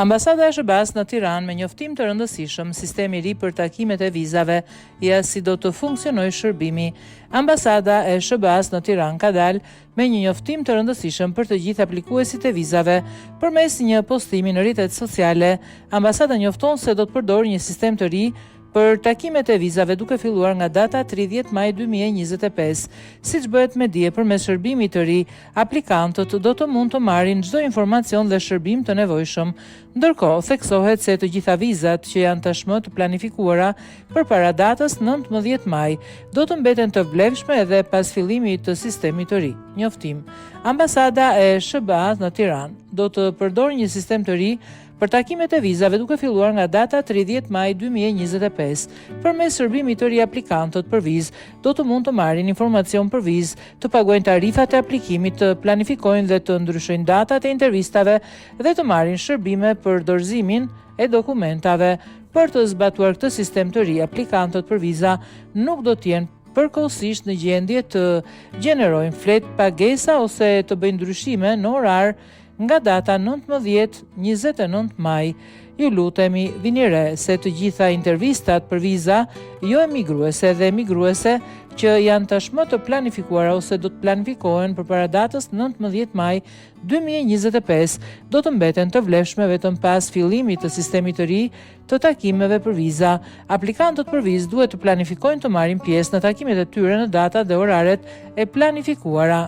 Ambasada e SBA-s në Tiranë me njoftim të rëndësishëm, sistemi i ri për takimet e vizave, si do të funksionojë shërbimi. Ambasada e SBA-s në Tiranë ka dalë me një njoftim të rëndësishëm për të gjithë aplikuesit e vizave. Përmes një postimi në rrjetet sociale, ambasada njofton se do të përdorë një sistem të ri për takimet e vizave duke filluar nga data 30 maj 2025. Siç bëhet me dije, përmes shërbimit të ri, aplikantët do të mund të marrin çdo informacion dhe shërbim të nevojshëm. Ndërkohë, theksohet se të gjitha vizat që janë tashmë të planifikuara përpara datës 19 maj do të mbeten të vlefshme edhe pas fillimit të sistemit të ri. Njoftim. Ambasada e SBA në Tiranë do të përdorë një sistem të ri për takimet e vizave duke filluar nga data 30 maj 2025. Përmes shërbimit të ri, aplikantët për vizë do të mund të marrin informacion për vizë, të paguajnë tarifat e aplikimit, të planifikojnë dhe të ndryshojnë datat e intervistave dhe të marrin shërbime për dorëzimin e dokumentave. Për të zbatuar këtë sistem të ri, aplikantët për viza nuk do të jenë përkohësisht në gjendje të gjenerojnë flet pagesa ose të bëjnë ndryshime në orar nga data 19-29 maj. Ju lutemi, vini re se të gjitha intervistat për viza, jo emigruese dhe emigruese që janë tashmë të planifikuara ose do të planifikohen përpara datës 19 maj 2025, do të mbeten të vlefshme vetëm pas fillimit të sistemit të ri të takimeve për viza. Aplikantët për vizë duhet të planifikojnë të marrin pjesë në takimet e tyre në datat dhe oraret e planifikuara.